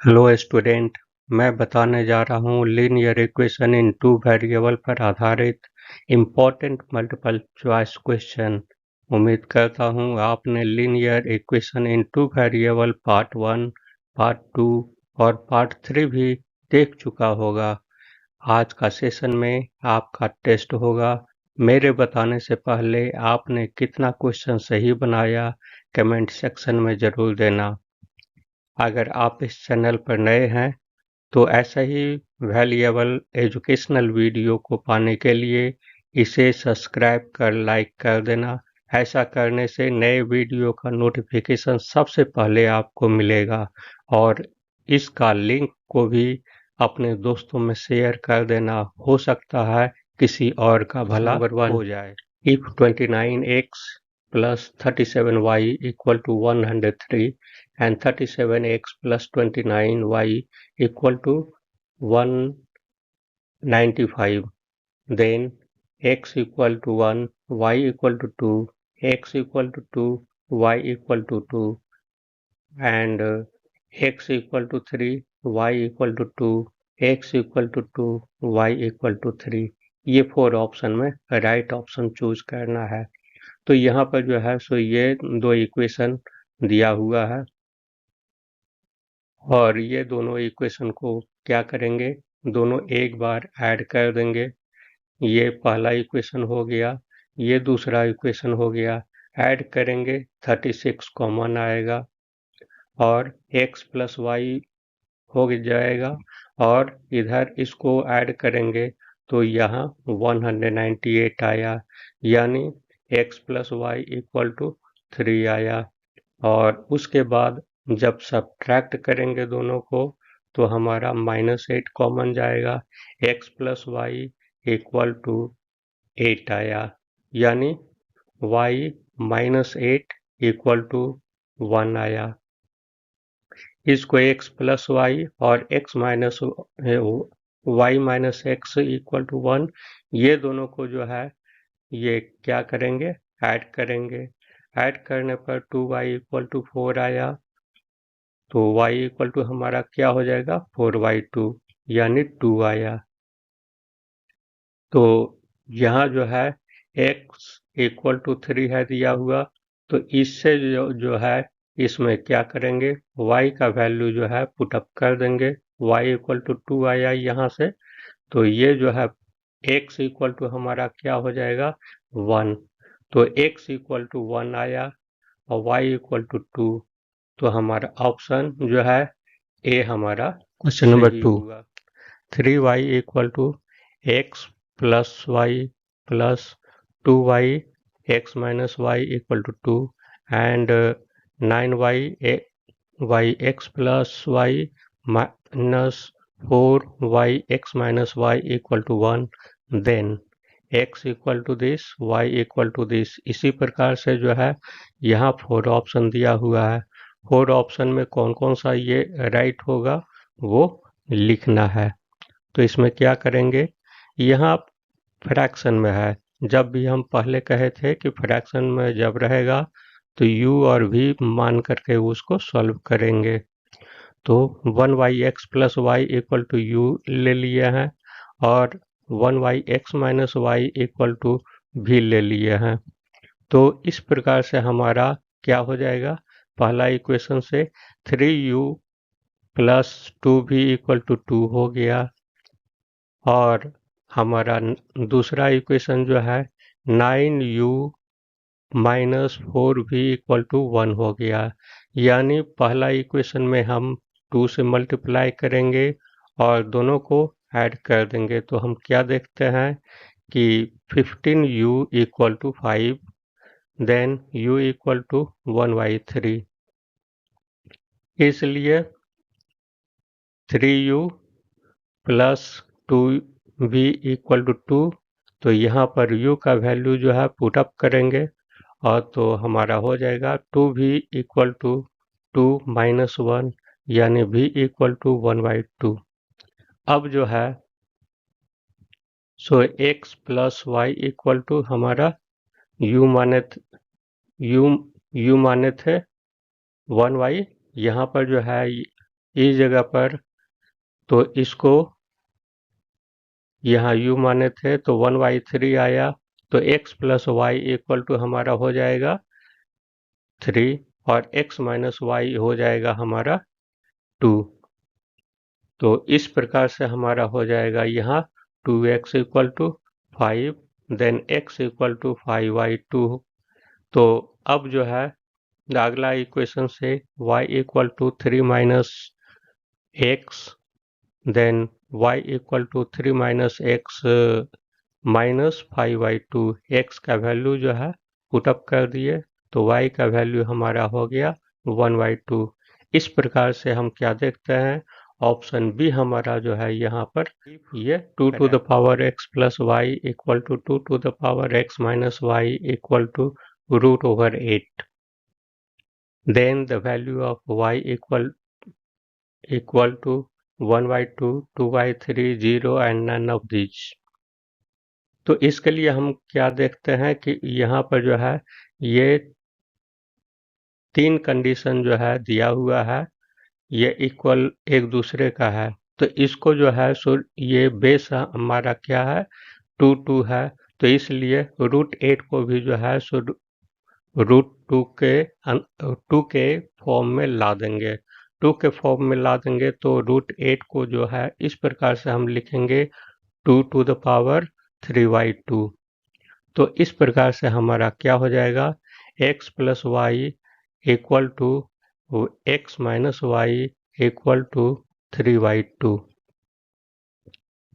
Hello student, मैं बताने जा रहा हूँ linear equation in two variable पर आधारित इम्पोर्टेंट मल्टीपल चॉइस क्वेश्चन। उम्मीद करता हूँ आपने linear equation in two variable part 1, part 2 और पार्ट 3 भी देख चुका होगा। आज का सेशन में आपका टेस्ट होगा। मेरे बताने से पहले आपने कितना क्वेश्चन सही बनाया कमेंट सेक्शन में ज़रूर देना। अगर आप इस चैनल पर नए हैं तो ऐसा ही वैल्यूएबल एजुकेशनल वीडियो को पाने के लिए इसे सब्सक्राइब कर लाइक कर देना। ऐसा करने से नए वीडियो का नोटिफिकेशन सबसे पहले आपको मिलेगा और इसका लिंक को भी अपने दोस्तों में शेयर कर देना। हो सकता है किसी और का भला हो जाए। If 29x plus 37y equal to 103 and 37x plus 29y equal to 195, then x equal to 1, y equal to 2, x equal to 2, y equal to 2 and x equal to 3, y equal to 2, x equal to 2, y equal to 3। ये 4 option में right option choose करना है। तो यहाँ पर जो है सो ये दो इक्वेशन दिया हुआ है और ये दोनों इक्वेशन को क्या करेंगे, दोनों एक बार ऐड कर देंगे। ये पहला इक्वेशन हो गया, ये दूसरा इक्वेशन हो गया। ऐड करेंगे 36 कॉमन आएगा और x प्लस वाई हो जाएगा और इधर इसको ऐड करेंगे तो यहाँ 198 आया, यानी x plus y equal to 3 आया। और उसके बाद जब सब्ट्रैक्ट करेंगे दोनों को तो हमारा -8 कॉमन जाएगा, x plus y equal to 8 आया, यानी y -8 इक्वल टू 1 आया। इसको x प्लस वाई और x minus y minus x equal to 1, ये दोनों को जो है ये क्या करेंगे, ऐड करेंगे। ऐड करने पर 2y इक्वल टू 4 आया, तो y इक्वल टू हमारा क्या हो जाएगा 4/2, यानी 2 आया। तो यहाँ जो है x इक्वल टू 3 है दिया हुआ, तो इससे जो है इसमें क्या करेंगे, y का वैल्यू जो है पुटअप कर देंगे। y इक्वल टू 2 आया यहाँ से, तो ये जो है x इक्वल टू हमारा क्या हो जाएगा 1, तो x इक्वल टू 1 आया और y इक्वल टू 2, तो हमारा ऑप्शन जो है ए हमारा question number 2। 3y equal to x plus y plus 2y x minus y equal to 2 and 9y y x plus y minus 4y x minus y equal to 1, then x equal to this, y equal to this. इसी प्रकार से जो है यहाँ 4 option दिया हुआ है। 4 option में कौन कौन सा ये राइट होगा वो लिखना है। तो इसमें क्या करेंगे, यहाँ फ्रैक्शन में है। जब भी हम पहले कहे थे कि फ्रैक्शन में जब रहेगा तो u और v मान करके उसको सॉल्व करेंगे। तो 1y(x plus y equal to u ले लिए हैं और 1y(x minus y equal to भी ले लिए हैं। तो इस प्रकार से हमारा क्या हो जाएगा, पहला इक्वेशन से 3u plus 2v equal to 2 हो गया और हमारा दूसरा इक्वेशन जो है 9u minus 4v equal to 1 हो गया, यानी पहला इक्वेशन में हम 2 से मल्टीप्लाई करेंगे और दोनों को ऐड कर देंगे। तो हम क्या देखते हैं कि 15u equal to 5, then u equal to 1/3, इसलिए 3u plus 2v equal to 2, तो यहाँ पर u का वैल्यू जो है पुटअप करेंगे और तो हमारा हो जाएगा 2v इक्वल टू 2 माइनस 1, यानी v इक्वल टू 1/2। अब जो है सो x plus y equal to हमारा u माने थे 1y, यहाँ पर जो है इस जगह पर तो इसको यहाँ u माने थे तो 1/3 आया, तो x plus y equal to हमारा हो जाएगा 3 और x माइनस वाई हो जाएगा हमारा 2। तो इस प्रकार से हमारा हो जाएगा यहाँ 2x equal to 5, then x equal to 5/2। तो अब जो है अगला इक्वेशन से y equal to 3 minus x, then y equal to 3 minus x minus 5/2, x का वैल्यू जो है पुटअप कर दिए तो y का वैल्यू हमारा हो गया 1/2। इस प्रकार से हम क्या देखते हैं, ऑप्शन बी हमारा जो है यहाँ पर ये 2 to the power x plus y equal to 2 to the power x minus y equal to √8। Then the value of y equal to 1/2, 2/3, 0 and none of this. तो इसके लिए हम क्या देखते हैं कि यहाँ पर जो है ये 3 कंडीशन जो है दिया हुआ है, ये इक्वल एक दूसरे का है। तो इसको जो है सो ये बेस हमारा क्या है 2 है, तो इसलिए √8 को भी जो है सो √2 के फॉर्म में ला देंगे। 2 के फॉर्म में ला देंगे तो √8 को जो है इस प्रकार से हम लिखेंगे 2 टू द पावर 3/2। तो इस प्रकार से हमारा क्या हो जाएगा, x plus y equal to x minus y equal to 3/2।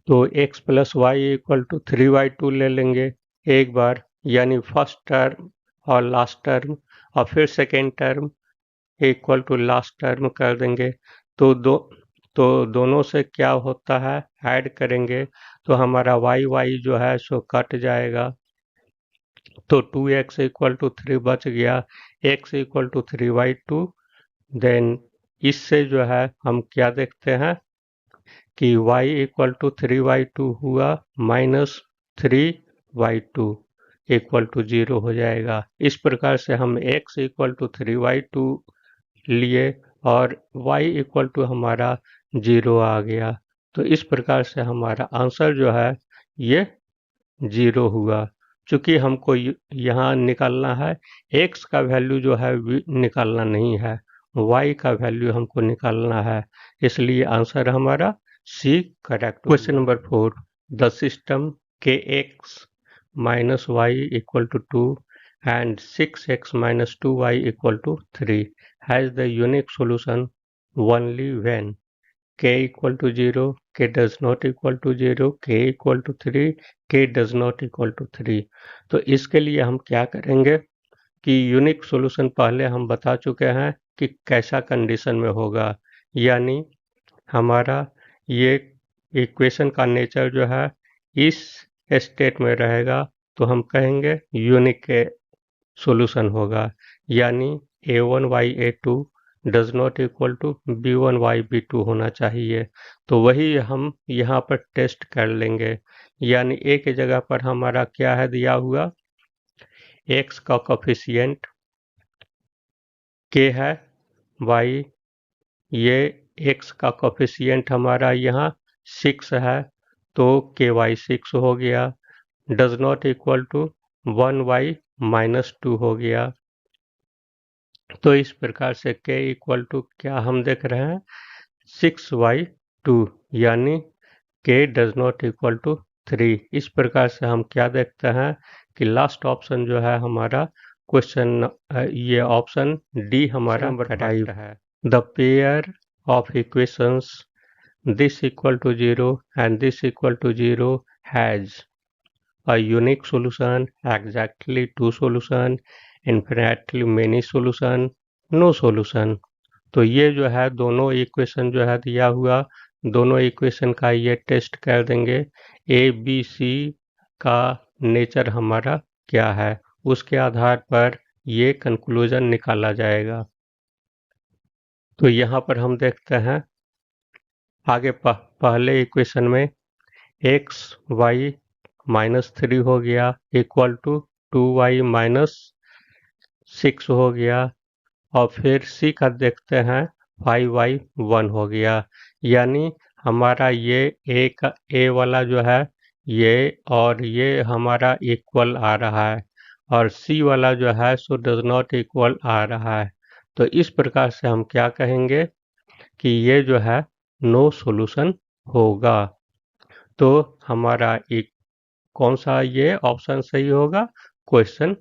तो x plus y equal to 3/2 ले लेंगे एक बार, यानी फर्स्ट टर्म और लास्ट टर्म, और फिर second term equal to last term कर देंगे। तो दोनों से क्या होता है, ऐड करेंगे तो हमारा y जो है सो कट जाएगा, तो 2x इक्वल टू 3 बच गया, x इक्वल टू 3/2। देन इससे जो है हम क्या देखते हैं कि y इक्वल टू 3/2 हुआ माइनस 3/2 इक्वल टू 0 हो जाएगा। इस प्रकार से हम x इक्वल टू 3/2 लिए और y इक्वल टू हमारा 0 आ गया। तो इस प्रकार से हमारा आंसर जो है ये 0 हुआ। चूंकि हमको यहाँ निकालना है x का वैल्यू जो है निकालना नहीं है, y का वैल्यू हमको निकालना है, इसलिए आंसर हमारा C correct. Question number 4, the system kx minus y equal to 2 and 6x minus 2y equal to 3 has the unique solution only when k equal to 0, k does not equal to 0, k equal to 3, k does not equal to 3। तो इसके लिए हम क्या करेंगे कि unique solution पहले हम बता चुके हैं कि कैसा कंडीशन में होगा, यानी हमारा ये इक्वेशन का नेचर जो है इस स्टेट में रहेगा तो हम कहेंगे यूनिक सॉल्यूशन होगा, यानी a1/a2 does not equal to b1/b2 होना चाहिए। तो वही हम यहाँ पर टेस्ट कर लेंगे, यानी a की जगह पर हमारा क्या है दिया हुआ, x का कोफिशिएंट k है, y ये x का कोफिशिएंट हमारा यहाँ 6 है, तो ky6 हो गया, डज नॉट इक्वल टू 1/-2 हो गया। तो इस प्रकार से k इक्वल टू क्या हम देख रहे हैं 6/2, यानी k does not equal to 3। इस प्रकार से हम क्या देखते हैं कि लास्ट ऑप्शन जो है हमारा क्वेश्चन ये ऑप्शन डी हमारा करेक्ट है। The pair of equations this equal to 0 and this equal to 0 has a unique solution, exactly two solution, infinitely many solution, no solution। तो ये जो है दोनों इक्वेशन जो है दिया हुआ, दोनों इक्वेशन का ये टेस्ट कर देंगे, ए बी सी का नेचर हमारा क्या है, उसके आधार पर ये कंक्लूजन निकाला जाएगा। तो यहाँ पर हम देखते हैं आगे पहले इक्वेशन में एक्स वाई माइनस 3 हो गया इक्वल टू 2y माइनस 6 हो गया, और फिर सी का देखते हैं 5y1 हो गया। यानी हमारा ये ए वाला जो है ये और ये हमारा इक्वल आ रहा है और सी वाला जो है सो डज नॉट इक्वल आ रहा है। तो इस प्रकार से हम क्या कहेंगे कि ये जो है नो सॉल्यूशन होगा। तो हमारा एक कौन सा ये ऑप्शन सही होगा? क्वेश्चन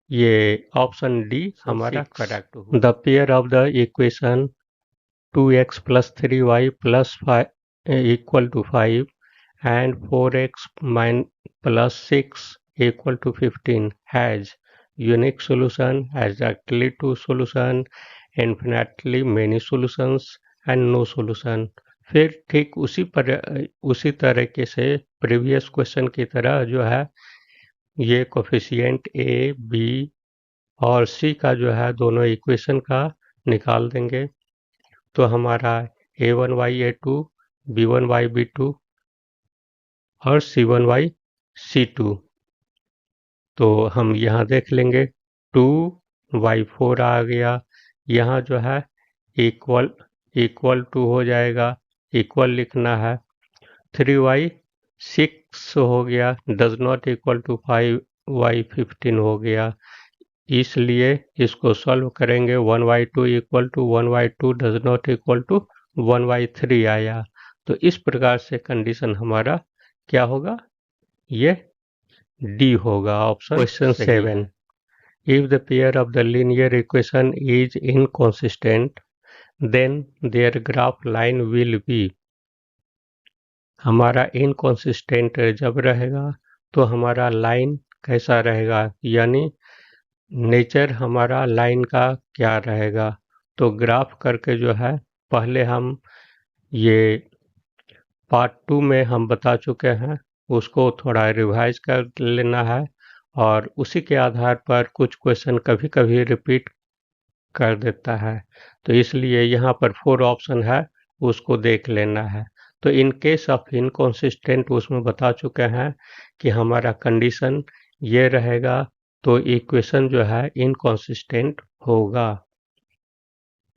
ये ऑप्शन डी हमारा करेक्ट होगा। The pair of the equation 2x plus 3y plus 5 equal to 5 and 4x plus 6 equal to 15 has unique solution, exactly two solution, infinitely many solutions and no solution। फिर ठीक उसी तरीके से previous question की तरह जो है ये कोफिशिएंट ए बी और सी का जो है दोनों इक्वेशन का निकाल देंगे। तो हमारा a1y(a2), b1y(b2) और c1y(c2)। तो हम यहाँ देख लेंगे 2y4 आ गया। यहाँ जो है इक्वल टू हो जाएगा, इक्वल लिखना है। 3y6 हो गया, does not equal to 5y15 हो गया। इसलिए इसको सॉल्व करेंगे 1y2 equal to 1y2 does not equal to 1y3 आया। तो इस प्रकार से कंडीशन हमारा क्या होगा? ये डी होगा, option question 7। If the pair of the linear equation is inconsistent then their graph line will be. हमारा इनकॉन्सिस्टेंट जब रहेगा तो हमारा लाइन कैसा रहेगा, यानी नेचर हमारा लाइन का क्या रहेगा। तो ग्राफ करके जो है पहले हम ये पार्ट 2 में हम बता चुके हैं, उसको थोड़ा रिवाइज कर लेना है और उसी के आधार पर कुछ क्वेश्चन कभी कभी रिपीट कर देता है। तो इसलिए यहाँ पर 4 ऑप्शन है, उसको देख लेना है। तो इन केस ऑफ इनकॉन्सिस्टेंट उसमें बता चुके हैं कि हमारा कंडीशन ये रहेगा, तो इक्वेशन जो है इनकॉन्सिस्टेंट होगा।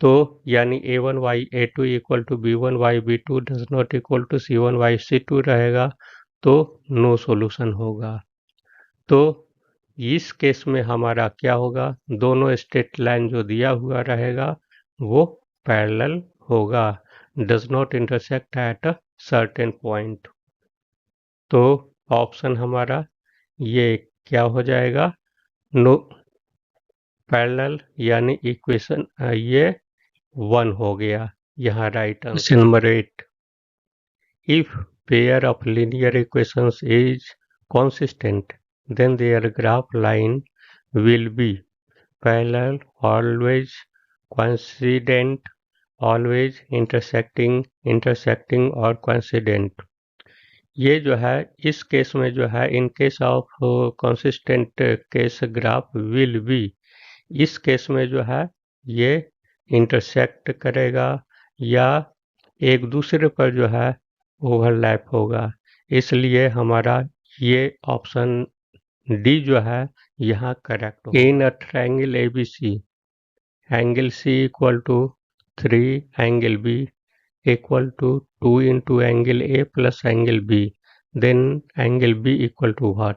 तो यानी a1y(a2) equal to b1y(b2) does not equal to c1y(c2) रहेगा, तो नो सॉल्यूशन होगा। तो इस केस में हमारा क्या होगा? दोनों स्ट्रेट लाइन जो दिया हुआ रहेगा वो पैरेलल होगा, does not intersect at a certain point. तो ऑप्शन हमारा ये क्या हो जाएगा? नो पैरेलल, यानी इक्वेशन ये 1 हो गया यहाँ right answer. Question number 8, if pair of linear equations is consistent then their graph line will be parallel, always coincident, always intersecting और coincident। ये जो है इस केस में जो है इन case of consistent case graph will be, इस case में जो है ये इंटरसेक्ट करेगा या एक दूसरे पर जो है ओवरलैप होगा। इसलिए हमारा ये ऑप्शन डी जो है यहाँ करेक्ट होगा। In a triangle ABC, angle C equal to 3 angle B equal to 2 into angle A plus angle B, then angle B equal to what?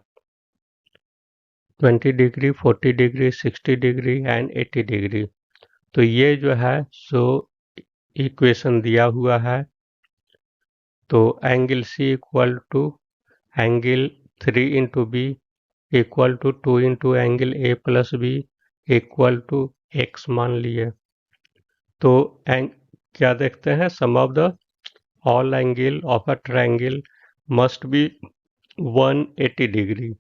20 degree, 40 degree, 60 degree and 80 degree. तो ये जो है so equation दिया हुआ है। तो angle C equal to angle 3 into B equal to 2 into angle A plus B equal to x मान लिए। तो क्या देखते हैं? Sum of the all angle of a triangle must be 180 degree.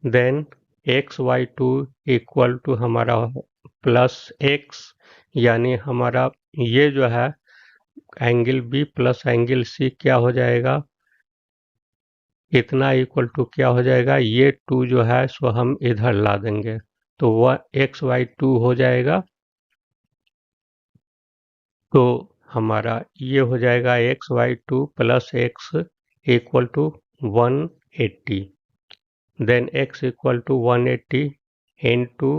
Then XY2 equal to हमारा plus x, यानी हमारा ये जो है angle B plus angle C क्या हो जाएगा? इतना इक्वल टू क्या हो जाएगा? ये 2 जो है सो हम इधर ला देंगे, तो वह XY2 हो जाएगा। तो हमारा ये हो जाएगा XY2 plus x equal to 180। Then x equal to 180 into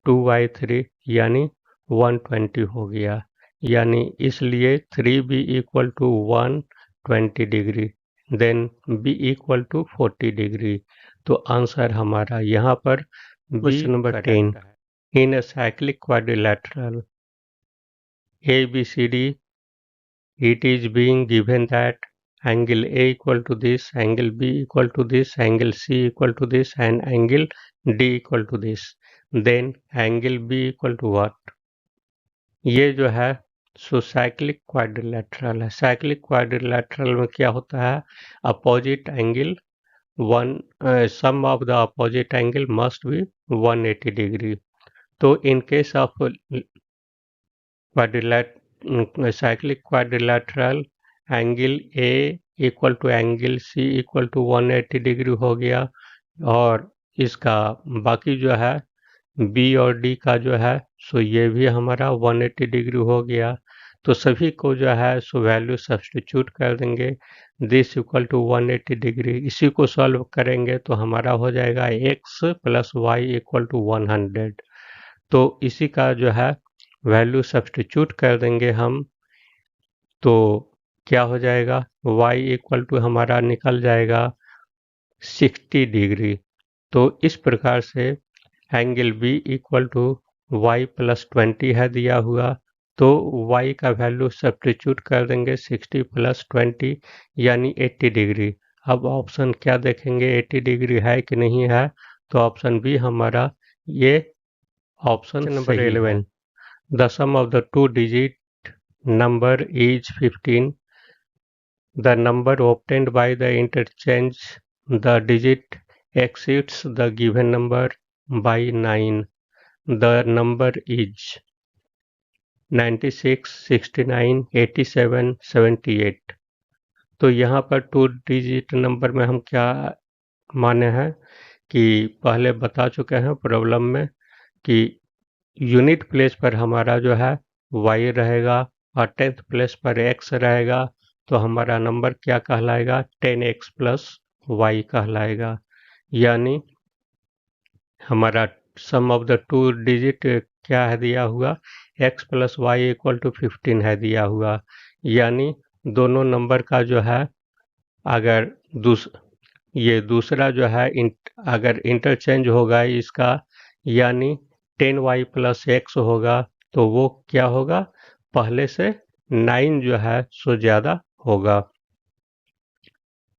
2/3 यानी 120 हो गया। यानी इसलिए 3b equal to 120 degree, then b equal to 40 degree. तो आंसर हमारा यहाँ पर question number 10, in a cyclic quadrilateral ABCD, it is being given that angle A equal to this, angle B equal to this, angle C equal to this, and angle D equal to this. Then angle B equal to what? ये जो है सो cyclic quadrilateral है। Cyclic quadrilateral में क्या होता है? Opposite angle one sum of the opposite angle must be 180 degree. तो in case of cyclic quadrilateral, angle A equal to angle C equal to 180 degree हो गया, और इसका बाकी जो है बी और डी का जो है सो ये भी हमारा 180 डिग्री हो गया। तो सभी को जो है सो वैल्यू सब्स्टिट्यूट कर देंगे, दिस इक्वल टू 180 डिग्री। इसी को सॉल्व करेंगे तो हमारा हो जाएगा x plus y equal to 100। तो इसी का जो है वैल्यू सब्स्टिट्यूट कर देंगे हम, तो क्या हो जाएगा? y इक्वल टू हमारा निकल जाएगा 60 डिग्री। तो इस प्रकार से angle B equal to y plus 20 है दिया हुआ, तो y का वैल्यू सब्स्टिट्यूट कर देंगे 60 प्लस 20 यानी 80 डिग्री। अब ऑप्शन क्या देखेंगे 80 डिग्री है कि नहीं है, तो ऑप्शन बी हमारा ये option number 11, the sum of the two digit number is 15, the number obtained by the interchange the digit exceeds the given number by 9. The number is 96, 69, 87, 78। तो यहाँ पर टू डिजिट नंबर में हम क्या माने हैं कि पहले बता चुके हैं प्रॉब्लम में कि यूनिट प्लेस पर हमारा जो है y रहेगा और 10th प्लेस पर x रहेगा, तो हमारा नंबर क्या कहलाएगा? 10x प्लस y कहलाएगा। यानी हमारा sum of the two digit क्या है दिया हुआ? x plus y equal to 15 है दिया हुआ। यानी दोनों नंबर का जो है अगर ये दूसरा जो है अगर इंटरचेंज होगा इसका, यानी 10y प्लस x होगा, तो वो क्या होगा? पहले से 9 जो है सो ज़्यादा होगा।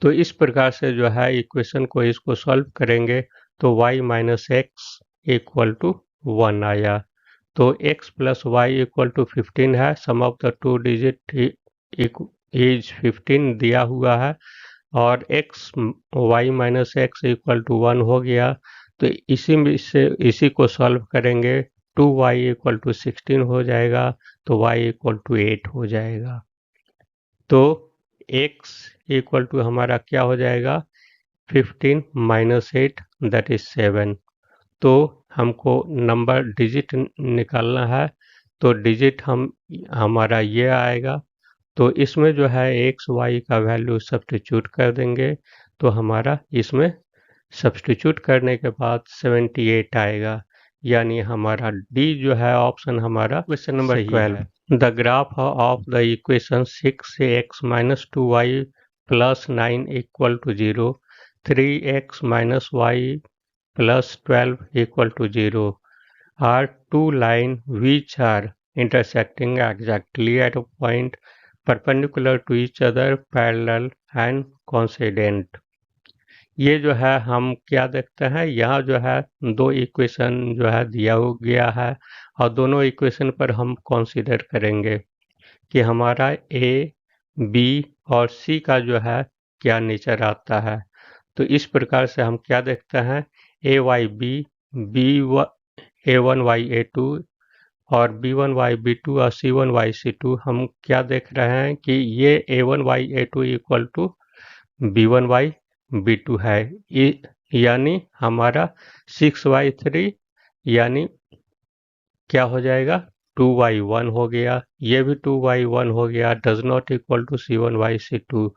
तो इस प्रकार से जो है इक्वेशन को इसको सॉल्व करेंगे तो y minus x equal to 1 आया। तो x plus y equal to 15 है, sum of the two digit is 15 दिया हुआ है, और x y minus x equal to 1 हो गया। तो इसी को सॉल्व करेंगे 2y इक्वल टू 16 हो जाएगा, तो y इक्वल टू 8 हो जाएगा। तो x इक्वल टू हमारा क्या हो जाएगा? 15 माइनस 8 दैट इज 7। तो हमको नंबर डिजिट निकालना है, तो डिजिट हमारा ये आएगा। तो इसमें जो है एक्स वाई का वैल्यू सब्स्टिट्यूट कर देंगे, तो हमारा इसमें सब्स्टिट्यूट करने के बाद 78 आएगा। यानी हमारा डी जो है ऑप्शन हमारा question number 12, the graph of the equation 6x minus 2y plus 9 equal to 0, 3x minus y plus 12 equal to 0 are two lines which are intersecting exactly at a point perpendicular to each other, parallel and coincident। ये जो है हम क्या देखते हैं, यहाँ जो है दो इक्वेशन जो है दिया गया है, और दोनों इक्वेशन पर हम कंसीडर करेंगे कि हमारा ए बी और सी का जो है क्या नेचर आता है। तो इस प्रकार से हम क्या देखते हैं, A Y B, A one Y A two और B one Y B two और C one Y C two, हम क्या देख रहे हैं कि ये A one Y A two equal to B one Y B two है। यानी हमारा 6y3 यानी क्या हो जाएगा? 2y1 हो गया, ये भी 2y1 हो गया, does not equal to C1y C2।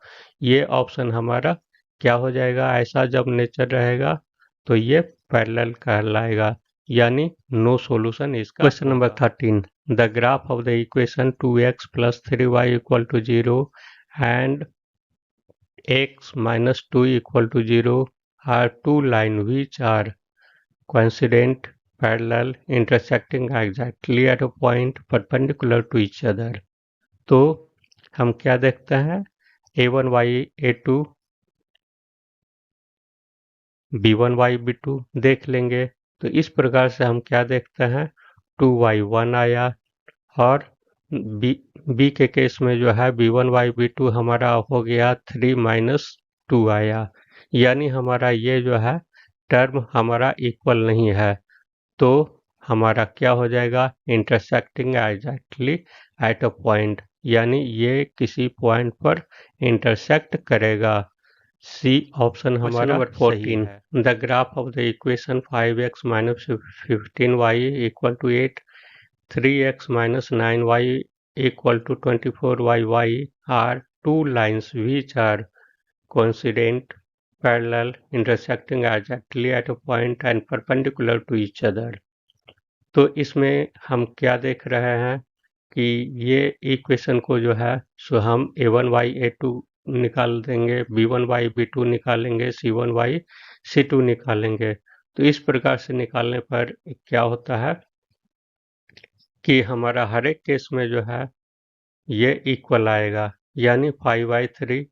ये ऑप्शन हमारा क्या हो जाएगा? ऐसा जब नेचर रहेगा तो ये पैरेलल कहलाएगा। यानी नो सॉल्यूशन इसका। Question number 13, the graph of the equation 2x plus 3y equal to 0 and x minus 2 equal to 0 are two lines which are coincident, parallel, intersecting exactly at a point perpendicular to each other। तो हम क्या देखते हैं, a1y a2 b1y b2 देख लेंगे। तो इस प्रकार से हम क्या देखते हैं, 2y1 आया और b के केस में जो है b1y b2 हमारा हो गया 3 - 2 आया, यानी हमारा ये जो है टर्म हमारा इक्वल नहीं है। तो हमारा क्या हो जाएगा, intersecting exactly at a point, यानी ये किसी पॉइंट पर इंटरसेक्ट करेगा। सी ऑप्शन हमारा 14, the graph of the equation 5x - 15y equal to 8, 3x - 9y equal to 24y are two lines which are coincident, parallel, intersecting exactly at a point and perpendicular to each other। तो इसमें हम क्या देख रहे हैं कि ये equation को जो है सो हम a1y a2 निकाल देंगे, b1y b2 निकालेंगे, c1y c2 निकालेंगे। तो इस प्रकार से निकालने पर क्या होता है कि हमारा हर एक केस में जो है ये इक्वल आएगा, यानी 5y3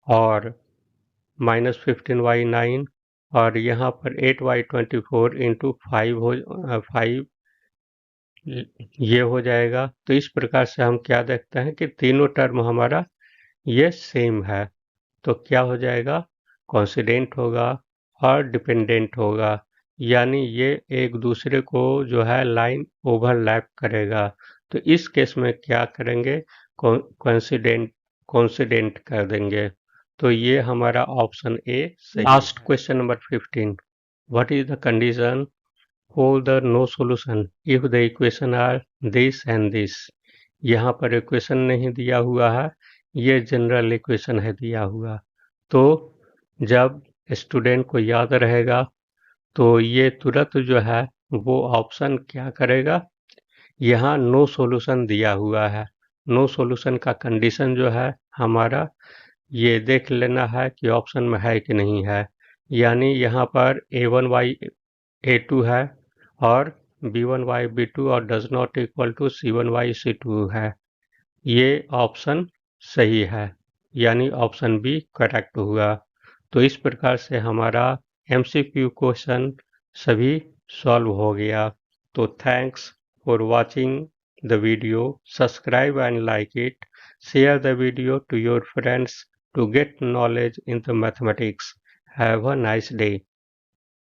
और -15y 9 और यहाँ पर 8y 24 इंटू 5 ये हो जाएगा। तो इस प्रकार से हम क्या देखते हैं कि तीनों टर्म हमारा ये सेम है। तो क्या हो जाएगा, कोइंसिडेंट होगा और डिपेंडेंट होगा, यानी ये एक दूसरे को जो है लाइन ओवरलैप करेगा। तो इस केस में क्या करेंगे, कोइंसिडेंट कर देंगे। तो ये हमारा ऑप्शन ए सही। Last question number 15, what is the condition for the no solution if the equation are this and this। यहाँ पर इक्वेशन नहीं दिया हुआ है, ये जनरल इक्वेशन है दिया हुआ। तो जब स्टूडेंट को याद रहेगा तो ये तुरंत जो है वो ऑप्शन क्या करेगा, यहाँ नो सॉल्यूशन दिया हुआ है, नो सॉल्यूशन का कंडीशन जो है हमारा ये देख लेना है कि ऑप्शन में है कि नहीं है। यानी यहाँ पर a1y a2 है और b1y b2 और does not equal to c1y c2 है। ये ऑप्शन सही है, यानी ऑप्शन बी करेक्ट हुआ। तो इस प्रकार से हमारा MCQ क्वेश्चन सभी सॉल्व हो गया। तो thanks for watching the video, subscribe and like it, share the video to your friends to get knowledge in the mathematics. Have a nice day.